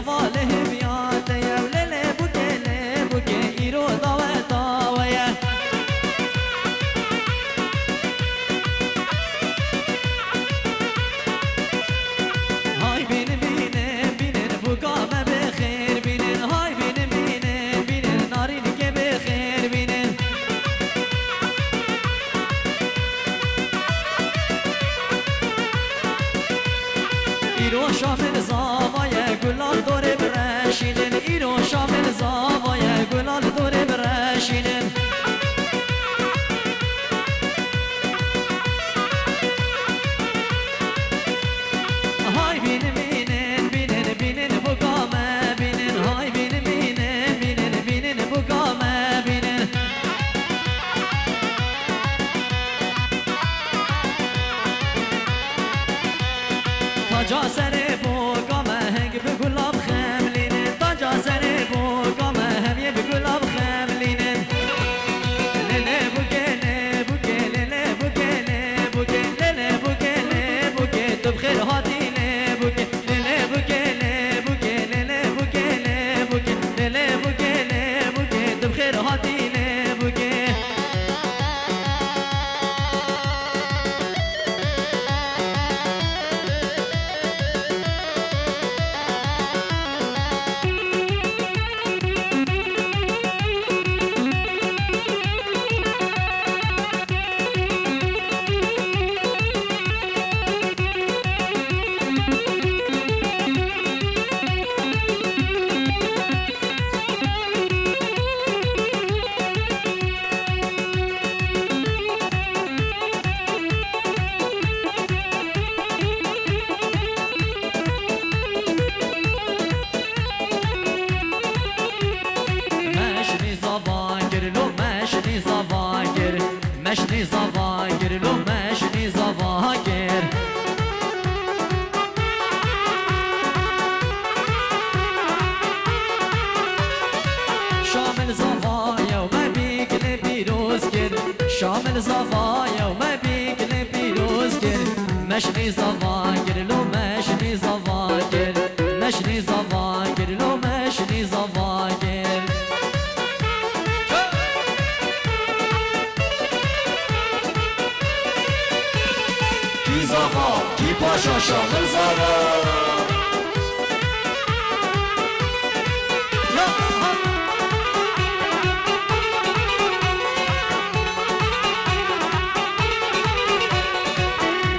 زواله بیاد یا لله بوکه ایرو داویا های بینن بوکامه بخیر بینن های بینن نارین که بخیر بینن ایرو شامل زاوای گلال دور برشینن ایرو شامل زاوای گلال دور برشینن های بینن بوکامه بینن های بینن بوکامه بینن تاجا سر بوکامه هنگ به گلاب خملینن تاجا سر بوکامه هم یه به گلاب خملینن لله بوکه تو بخیر هاتی تو بخیر هاتی بوکه مشنی زواگر لو مشنی زواگر شامل زوایا و بیگل پیروز گر شامل زوایا و بیگل پیروز گر مشنی زواگر لو مشنی زواگر مشنی زواگر لو مشنی زواگر کی پاشا شامل زوا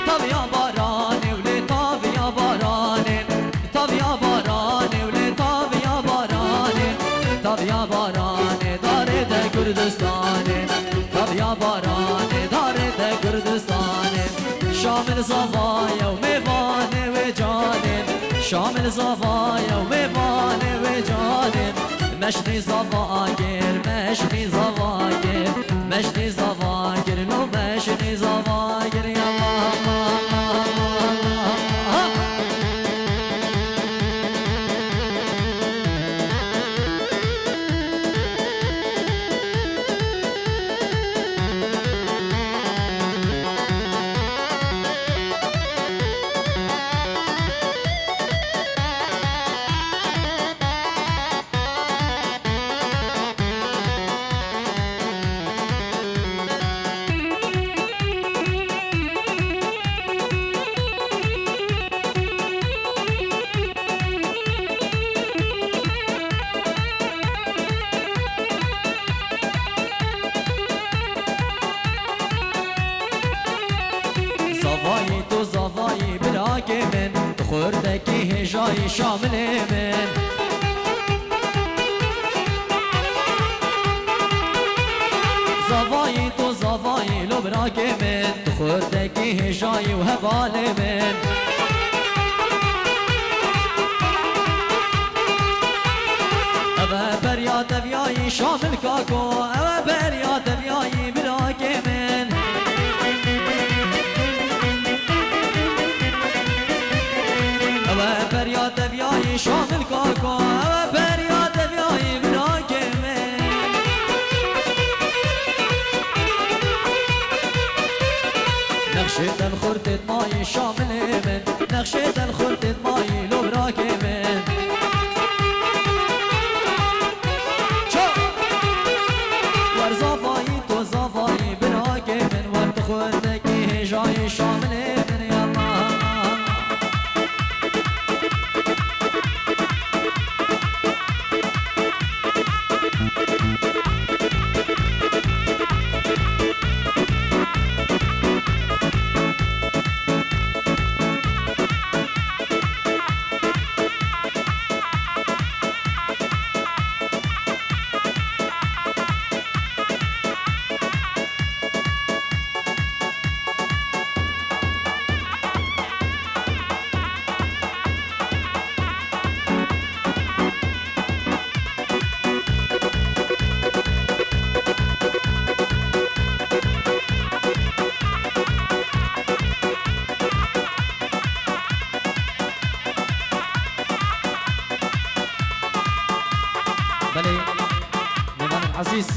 تابیا بارانه ولی تابیا بارانه تابیا بارانه ولی تابیا بارانه تابیا بارانه داره ده کردستانه تابیا بارانه داره ده کردستانه شامل زوایا و میوانه و جانم شامل زوایا و میوانه و جانم مشنی زواگر مشنی زواگر مشنی زواگر لو مشنی زواگر یا الله زوایی تو زوایی براک من خوردکی هجای شامل من زوایی تو زوایی لو براک من خوردکی هجای و هوال من اوه بریاد بیایی شامل کاکو اوه بریاد بیایی براک من فریاد بیایی شامل کاکو و فریاد بیایی براک من نقشه دل خورتت مایی شامل من نقشه دل خورتت مایی لو براک من عزیز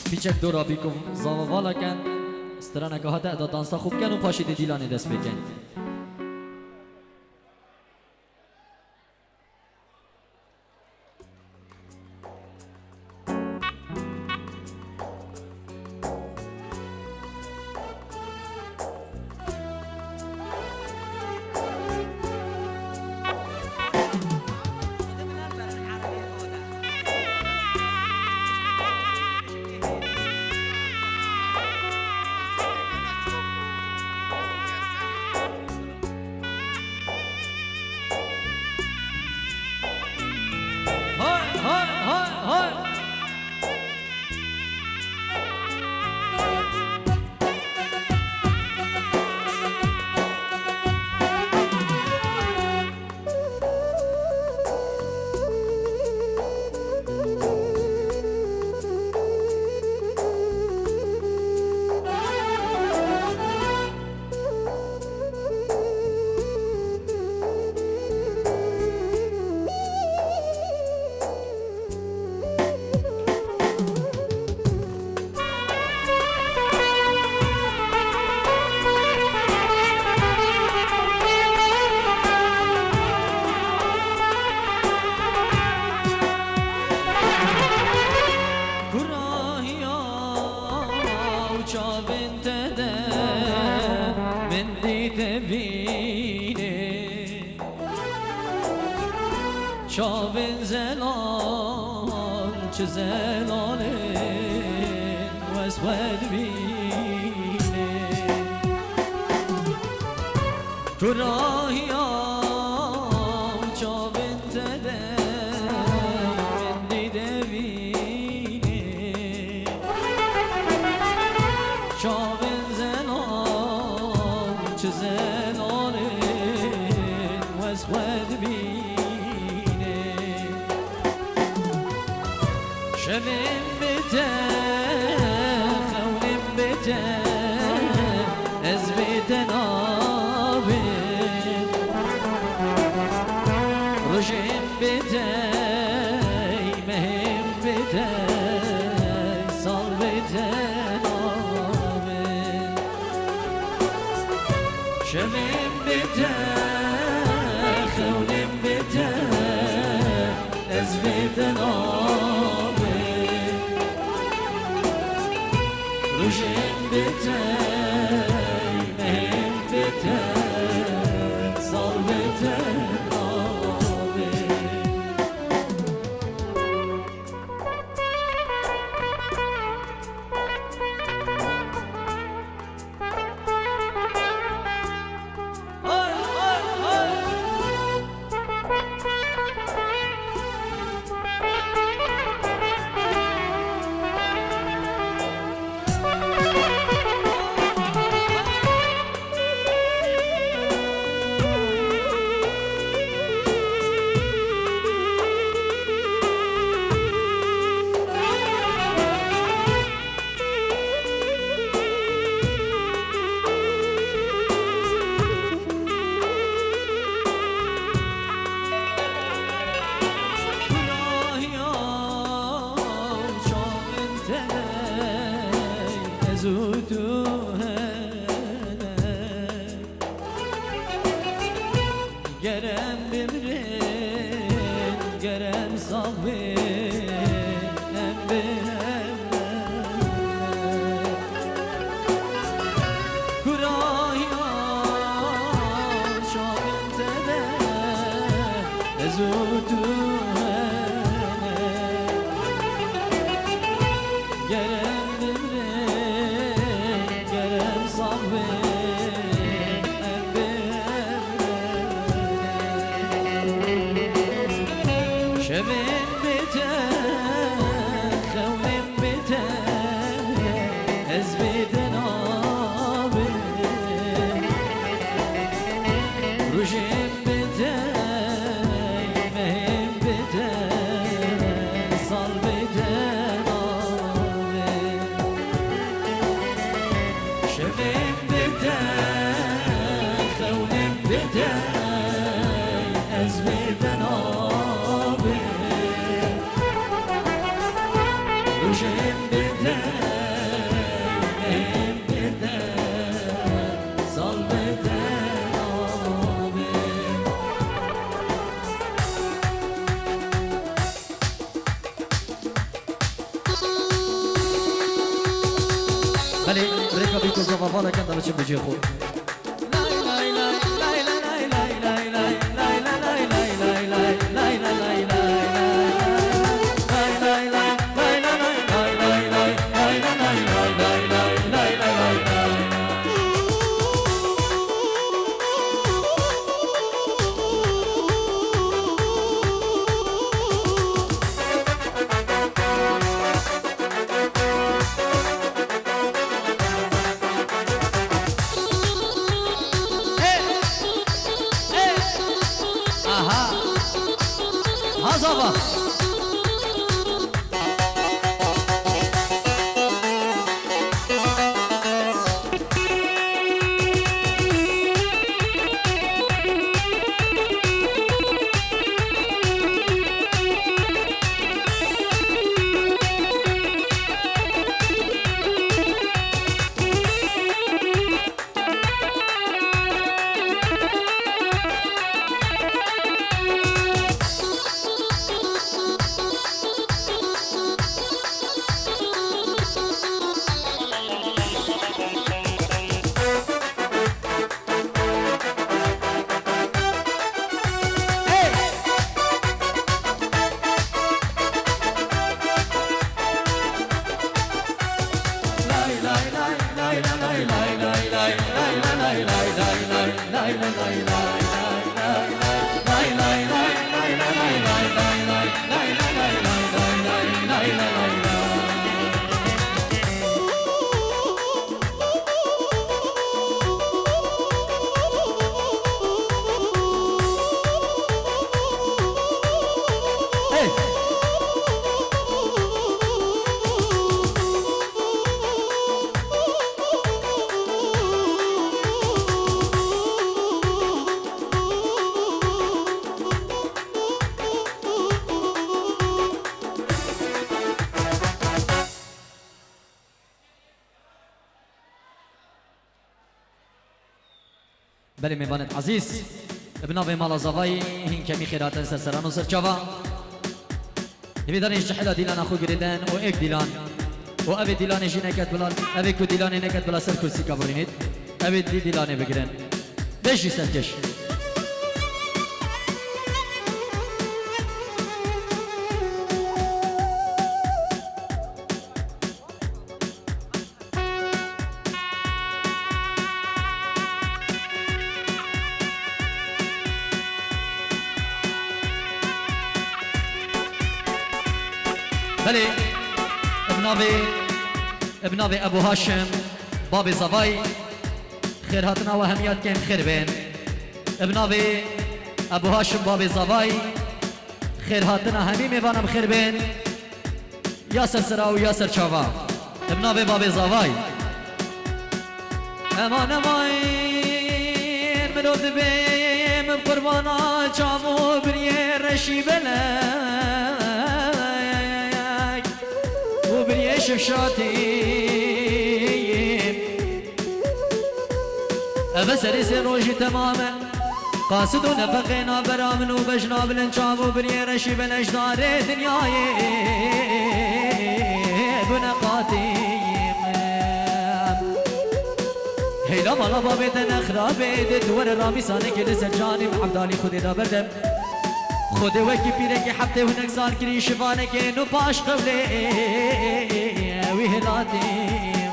پیچک دورا بیکو زاوا والا کن استرانه که هده ادا دانستا خوب کن و پاشید دیلانی دست بکن چاوین زلال چه زلالین وزود بینه تو راهیام چاوین زده من دیده بینه چاوین زلال چه زلالین وزود بینه شبیم بته خونیم بته از بیتن آبیم روشیم بته مهم بته سال بیتن آبیم شبیم بته خونیم بته از بیتن آبیم روشم بته مهم بته سال بته آبه گرم بمرین گرم صابین ام بهم کراهیان شامن تده ازودو گرم بمرین گرم صابین شبین بته خونیم بته از بیدن آبه روشیم بته مهم بته سال بیدن آبه شبین بته خونیم بته از بیدن آبه روشم كبي كوزا فالا كان دبش بجي خو Zava. بله میوانت عزیز ابناء مالا زوای هین کمی خیرات سرسران و سرچاوا نمیدان اشتحلا دیلان اخو گریدن و ایک دیلان و اوی دیلان جی نکت بلال اوی کو دیلان نکت بلا سر کرسی کابرینید اوی دیلان بگیرن بشی سرکش بله ابناء ابو هاشم باب زوای خیر هاتنا و همیات کن خیر بین ابناء ابو هاشم باب زوای خیر هاتنا همی میوانم خیر بین یاسر سرا و یاسر چاوا ابناء باب زوای امان منو دبیم قربانا چاوو بریه رشی بله وبريش بشاتي أبسر سروجي تماما قاصدون فقينا برامن وبجنا بالانشاب وبريرشي بالأجدار دنياي بنقاتي هيلا مالا بابيتنا خرابي دور الرامي سانك لسجاني محمداني خدي دا بردم خود وکی پیره که هفته و نگزار کری شفانه که نو پاش قوله وی هلاتیم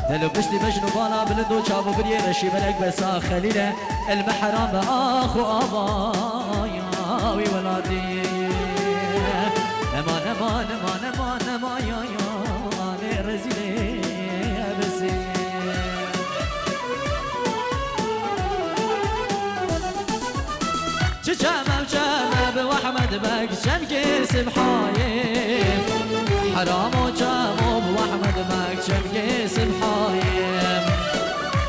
دلو بشتی بجنو بالا بلندو چابو بریه رشی بلک بسا خلیله المحرام با آخو آبایا وی ولادی امان امان امان امان امان یا یا رزیله بسی جمب واحمد بك شمكس بحايم حرام وجمب واحمد بك شمكس بحايم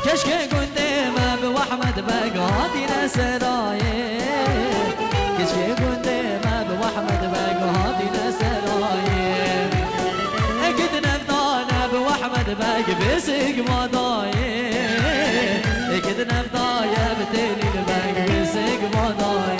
كشكي قدام بواحمد بك هادي نسرايم كشكي قدام بواحمد بك هادي نسرايم اكد نفضانا بواحمد بك بسق مضايم اكد نفضايا بتالي البك بسق مضايم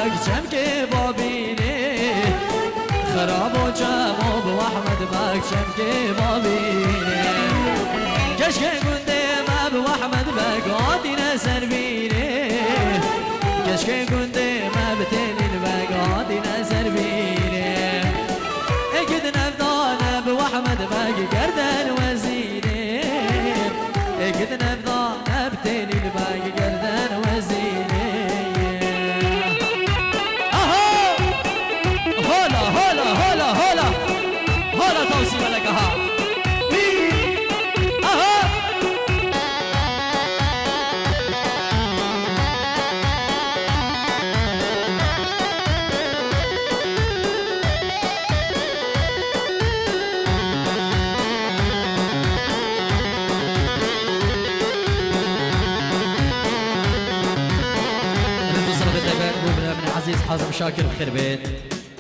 بكشم كي بابيني خراب وجمو بوحمد بكشم كي بابيني كشكي قندي ما بوحمد بقعدي نسر بيني كشكي قندي ما بتنين بقعدي نسر بيني اكد نفضان بوحمد بقى قردن وزيني اكد نفضان بتنين بقى قردن وزيني هلا توصيل لك ها عزيز حازم شاكر بخير بيت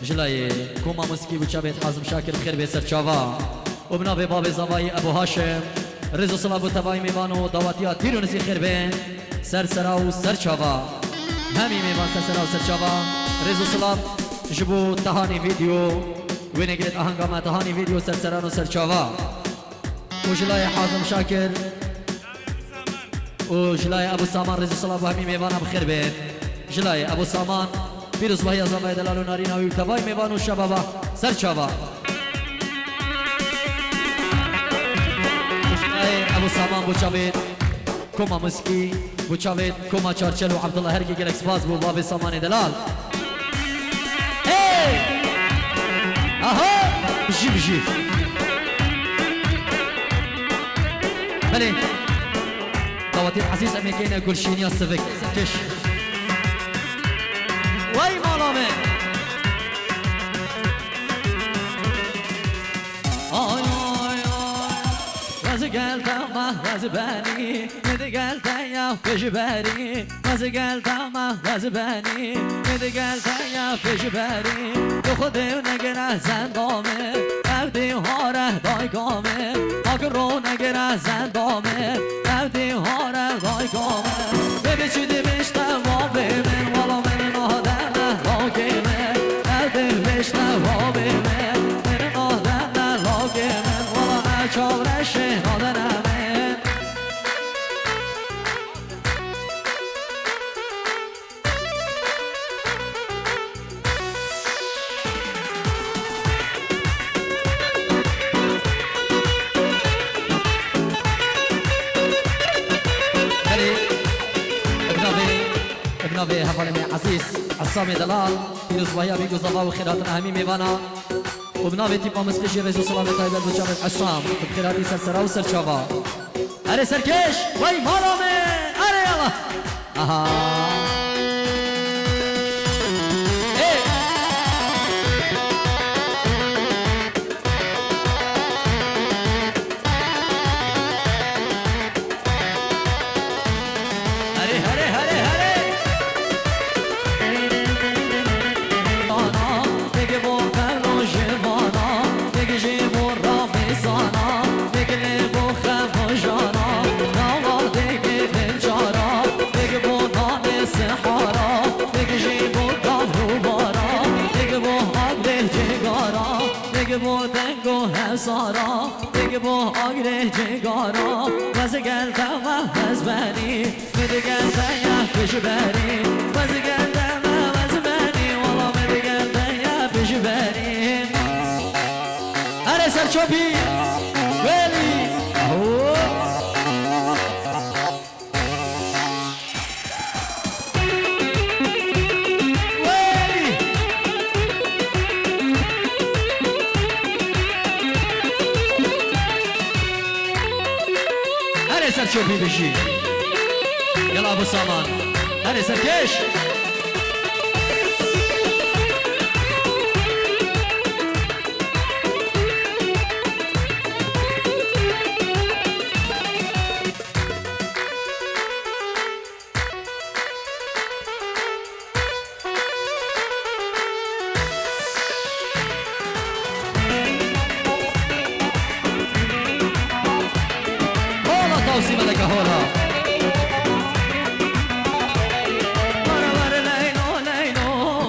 جلاي كوما مسكي وشابت حازم شاكر بخير بيت سرچاوا وبنابي بابي زواي ابو هاشم رزو صلاة ابو تباي ميوانو دعواتيات تيرونسي خير بين سرسراو سرچاوا همي ميوان سرسراو سرچاوا رزو صلاة جبو تهاني فيديو وينقلت اهنگاما تهاني فيديو سرسرانو سرچاوا وجلاي حازم شاكر وجلاي ابو سامان رزو صلاة ابو همي ميوانا بخير بيت جلاي ابو سامان پیروز بایی از آمای دلالو نارینا و تبای میوانو شبابا سرچاوا جلاي ابو سامان بوچاوید کوما مسکی بوچاوید کوما چارچل و عبدالله هرگی گلکس باز بو باب سامان دلال هی اها بجی بجی بله دعوتي العزيز امريكينا كل شيء يصفك كش وای مالامه آی آی آی وز گلتم وز بنی ند گلتم یا پیش بری وز گلتم وز بنی ند گلتم یا پیش بری تو خود نگره زندامه افدی هاره دای گامه آگر رو نگره زندامه افدی هاره دای گامه ببی چی دیمشته وابه من والا من نهاده لاگمه افدی بشته وابه من نهاده لاگمه والا اچاورش نادنمه ابنابي هفالمي عزيز عصامي دلال بيروز وهي بيجوز الله وخيراتنا همي ميوانا وبنابي تيبا مسكشي ريزو سلامي طيبة بوشابت عصام بخيراتي سرسرا وسرشافا أري سركش وي مالامي أري يلا أها سارا دیگه با آگره جگارا وزگلتم وز بنی مدگلتم یا پیش بری وزگلتم وز بنی والا مدگلتم یا پیش بری اره سرچوبی ولی سرچوبی بشی یلا ابو سامان هنی سرکش توصيل لك هولا ورا ورا ليلو ليلو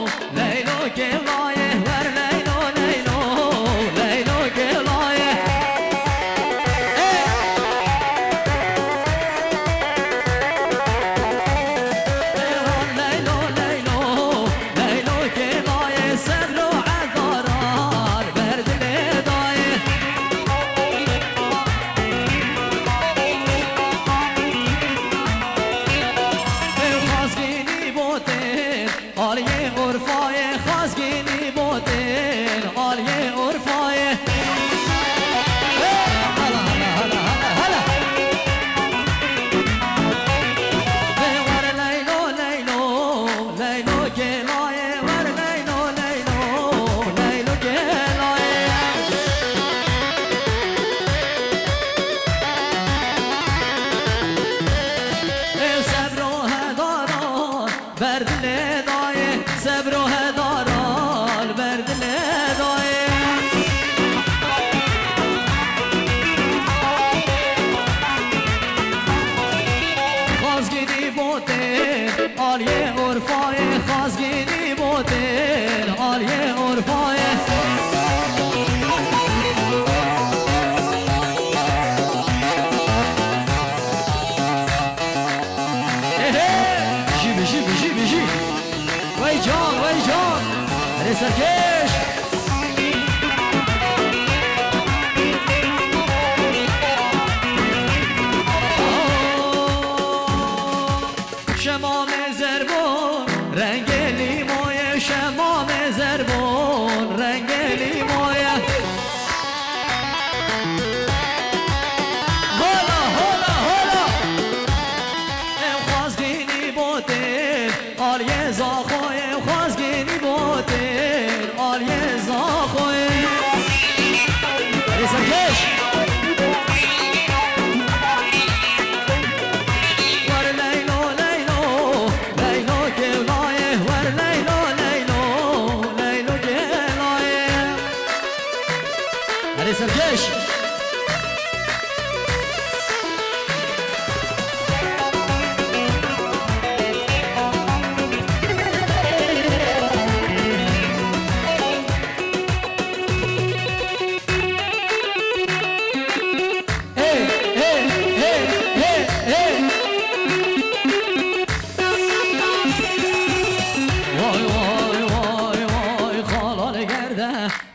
علي سرکش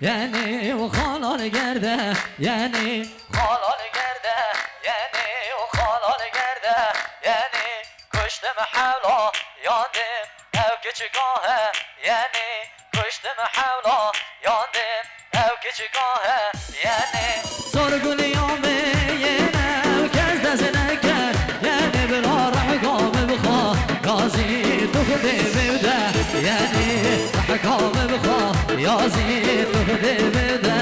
yani o halal gerde yani halal gerde yani o halal gerde yani kuştum havla yandım ev küçügahe yani kuştum havla yandım ev küçügahe yani sorgulu yame yine kez desene ker yani bir arahkamı bıxa gazi tuhde mevde yani rahkamı bıxa yazi tuhde mevde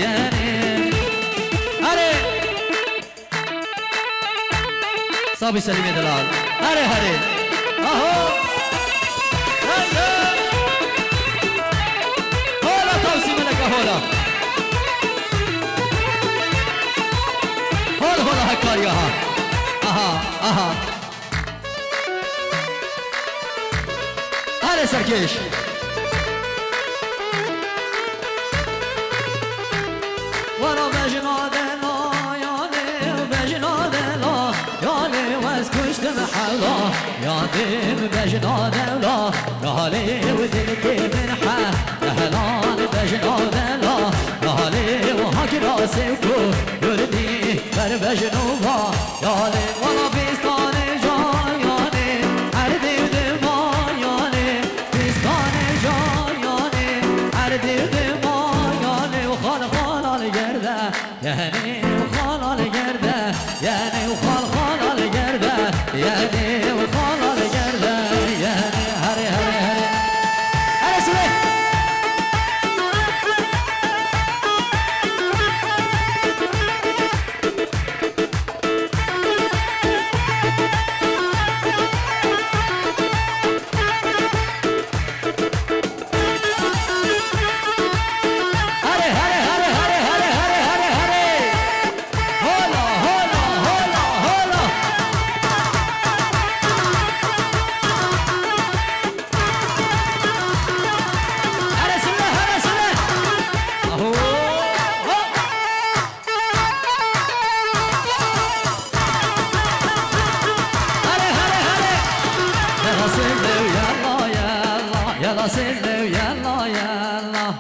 yani hadi sabi selim delal hadi hadi aho hola tavsime leka hola hola hakkari aha hadi serkeş وانا بجناد لا يعني بجناد لا يعني واسكشت محلا يعني بجناد لا يعني ودنك منحة هلان بجناد لا يعني وهاك راسك يردي بر بجنوبا يعني وانا بيستان جاي يعني عردي ودما يعني بيستان جاي يعني عردي ودما يعني وخال الجردة يعني وخال الجردة يعني وخال الجردة يعني وخال الجردة يعني هري هري هري هري سوي يلا سلو يلا يلا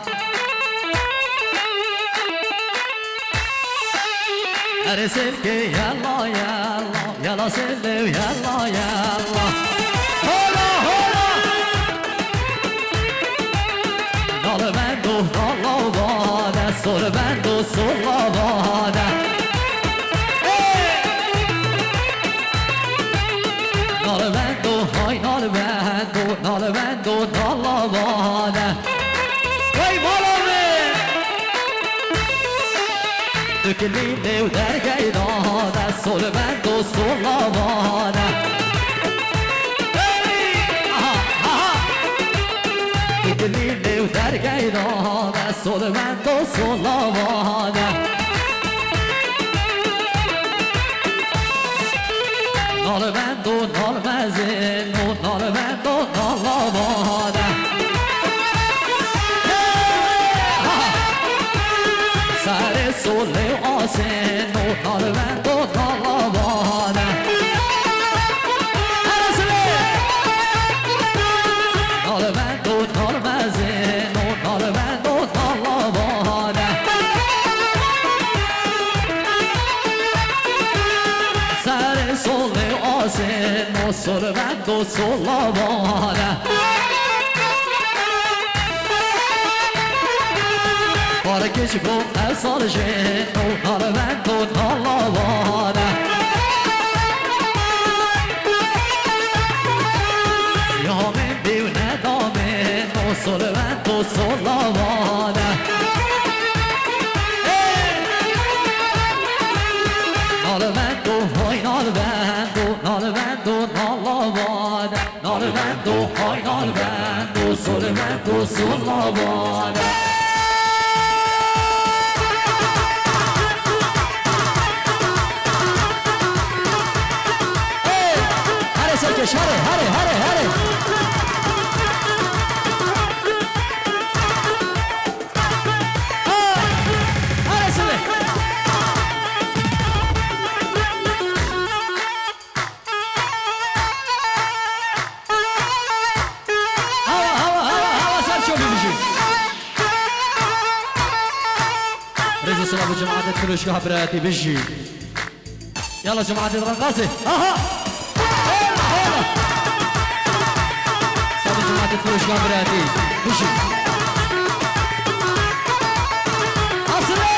ارسلك يلا يلا يلا سلو يلا يلا هلا هلا نال بندو نالا بانا سر بندو سلا بانا نال بندو هاي نال بندو نال بندو نالا بانا وای بالا دکلیله و درگی داده سول بندو سلا بانا دکلیله و درگی داده سول بندو سلا بانا نال بندو نال مزین و نال بندو نالا بانا سر سول آسین و نال بندو نالا بانا نال بندو نال مزین و نال بندو نالا بانا سر سول آسین و سول بندو سولا بانا بارکش کن افسال جن و نال بندو نالا بانا یامن بیو ندامن و سول بندو سولا بانا نال بندو های نال بندو نال بندو نالا بانا نال بندو های نال بندو سول بندو سولا بانا داداش هره رزق صلاة جماعة الكلوشكا براتي بجي يلا جماعة الرقاصة اها هلا صلاة جماعة الكلوشكا براتي بجي اصلي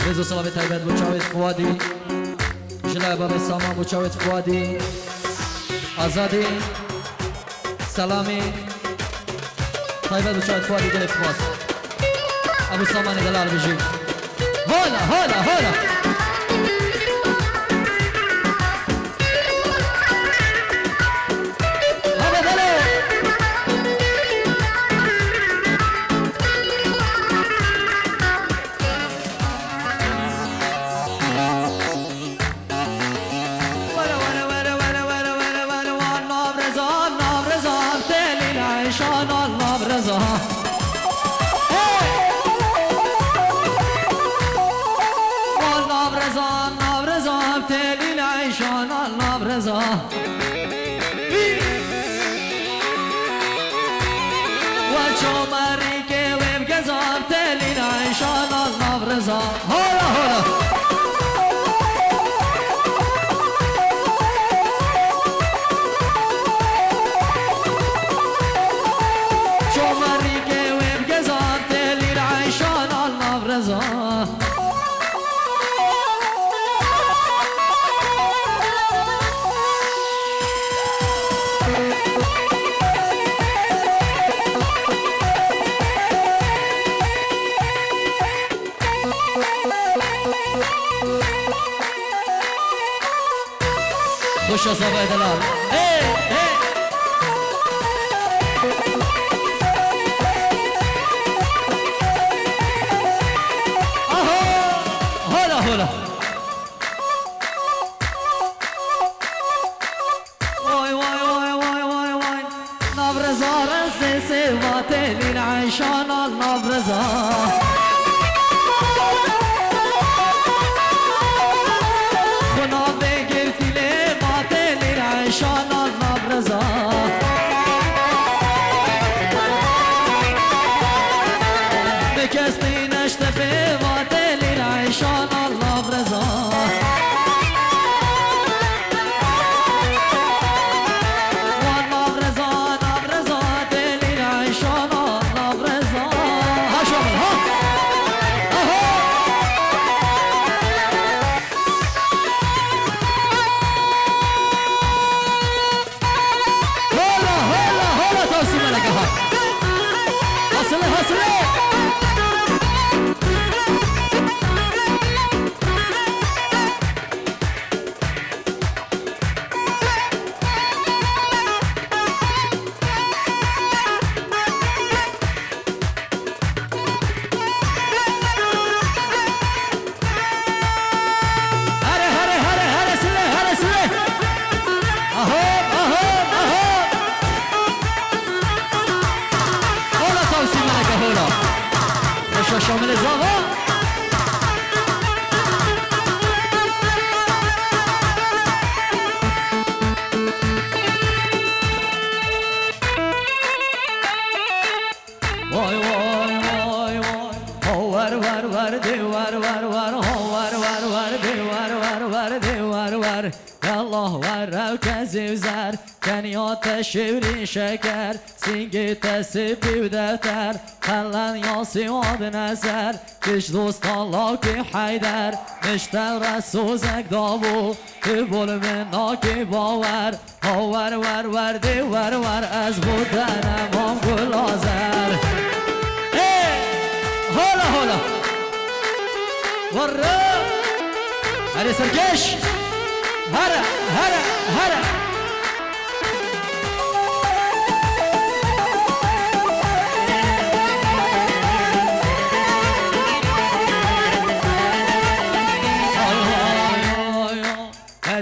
رزق صلاة تایبت بچاوت فوادی جلای باب سامان بچاوت فوادی آزادی سلامی تایبت بچاوت فوادی گلک سپاس ابو سامان دلال بجی هلا هلا خوش صفای دلال هلا وای نبرزا رز سوات للعيشان النبرزا خنا بگرتی لبات للعيشان النبرزا بکستی نشته بات للعيشان النبرزا شامل زاوا وای ور ور ده ور ور ده ور ور يالله ور وكزي وزار کنیا تشوری شکر سینگی تسیبی و دفتر خلن یا سیواد نظر کش دوست الله که حیدر مشتر سوزک دابو که بول من ناکی باور ور ور ور دی ور ور از بودن امام گل آزر هلا هلا ورا هره سرکش هره هره هره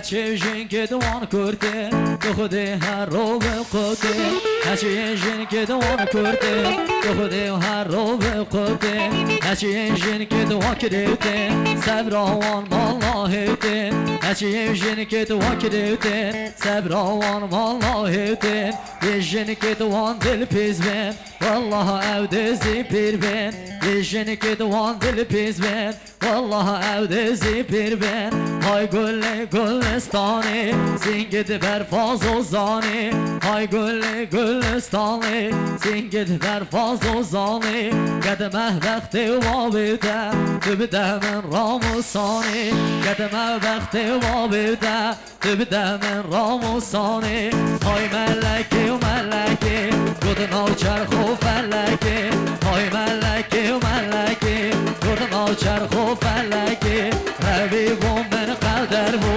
هچه جن که دوان کرده تو خودی هر رو به قده هچه جن که دوان کرده تو خودی هر رو به قده هچه جن که دوان کرده صبر آوان مالا هیده هچه جن که دوان کرده صبر آوان مالا هیده یه جن که دوان دل پیز بین والله او دزی پیر بین یه جن که دوان دل پیز بین والله او دزی پیر بین های گل گلستانی سینگت بر فاز و زانی های گل گلستانی سینگت بر فاز و زانی قدمه وقت وابده تو بده من راموسانی قدمه وقت وابده تو بده من راموسانی های ملکی و ملکی گدنا چرخ و فلکی های ملکی و ملکی گدنا چرخ و فلکی ربیب من قدر بو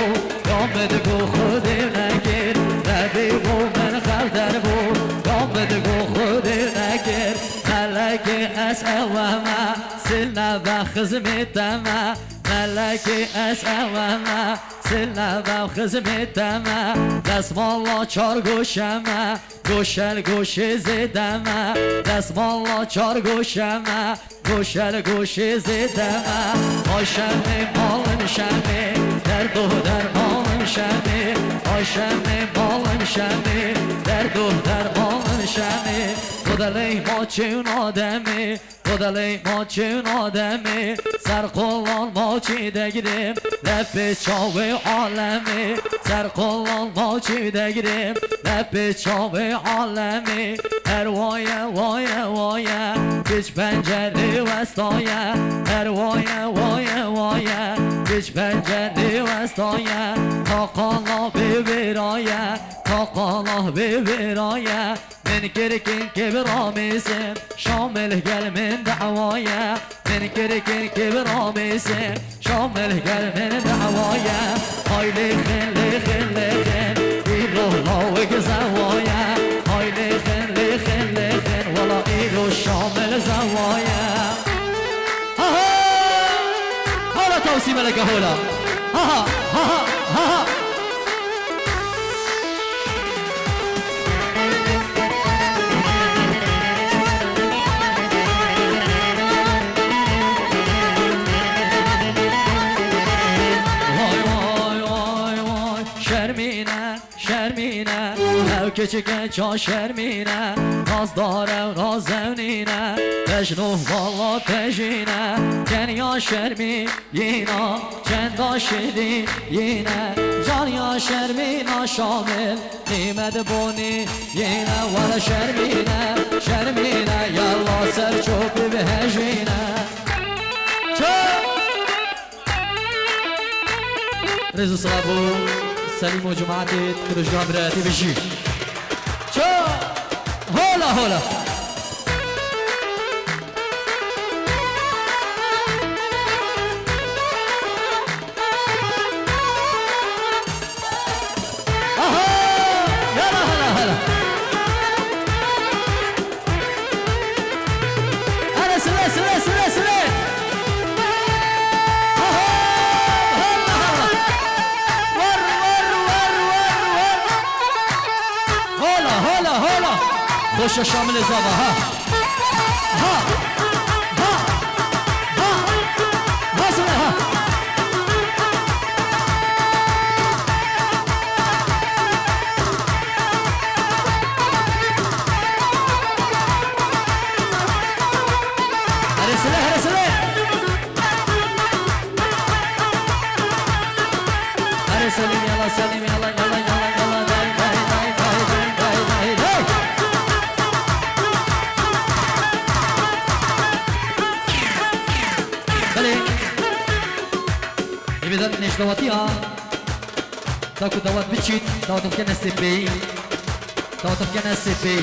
یام بدگو خودی نگیر ربیب من قدر بو یام بدگو خودی نگیر ملکی از اوامه سلنا و خزمتمه ملکی از اوامه سلنا و خزمتمه دستمالا چار گوشمه گوشل گوش زدمه دستمالا چار گوشمه گوشل گوش زدمه آی شمه مالم شمه در دو در مالم شمه آی شمه مالم شمه در دو در مالم شمه خدالی ما چون آدمی خدالی ما چون آدمی سرقلان ما چی دگیریم لب چاوه عالمی سرقلان ما چی دگیریم لب چاوه عالمی هر وایه وایه وایه کچ پنجره وستایه هر وایه وایه وایه کچ پنجره وستایه تا قالا ببرایه تا قالا ببرایه من کرکن که برامیسم شامل گل من دعوایا من کرکن که برامیسم شامل گل من دعوایا های لیخن لیخن لیخن ایلو لاوگ زوایا های لیخن لیخن لیخن والا ایلو شامل زوایا هلا توسیم لك هلا ها ها ها شرمینه او کچکه چا شرمینه ناز داره و ناز زونینه تجنوه والا تجینه کنیا شرمینه چندا شدینه جانیا شرمینه شامل قیمت بونی یینه ولا شرمینه شرمینه یالله سر چوبی بهجینه رزو صلابو سليم وجماعتي ترجع براتي بشي شو هولا هولا يلا هلا هلا هلا سلي سلي سلي سلي خوش شامل زاوا ها ها ها ها ها سنه ها هرسله هرسله هرسله يلا سلم يلا يلا يلا يلا داي داي داي مش دواتيها تاكو دوات بتشيت دوات مكان السبي دوات مكان السبي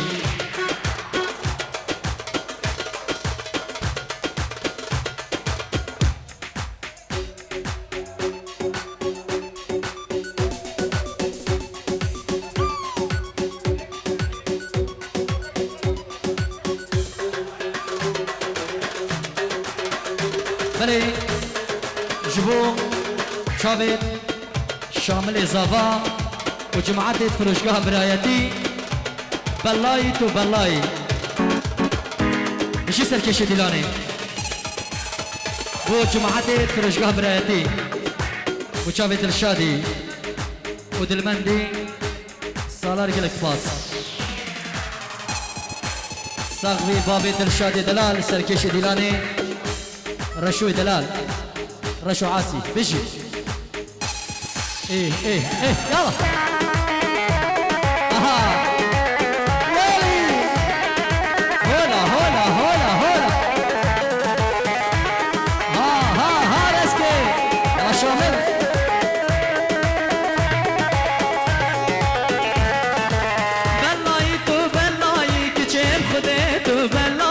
بلي جبو شافيت شامل زافا وجماعة فروشقها برايتي بلاي تو بلاي مشي سركشي ديلاني وجماعة فروشقها برايتي وشافيت الشادي ودلمندي سالار الاكسباس صاغبي بابي الشادي دلال سركشي ديلاني رشو دلال رشو عاسي بيجي ايه ايه ايه يلا اها ويلي هولا هولا هولا هولا ها رسكي يلا شامل بلاي تو بلاي كتشير خديتو بلاي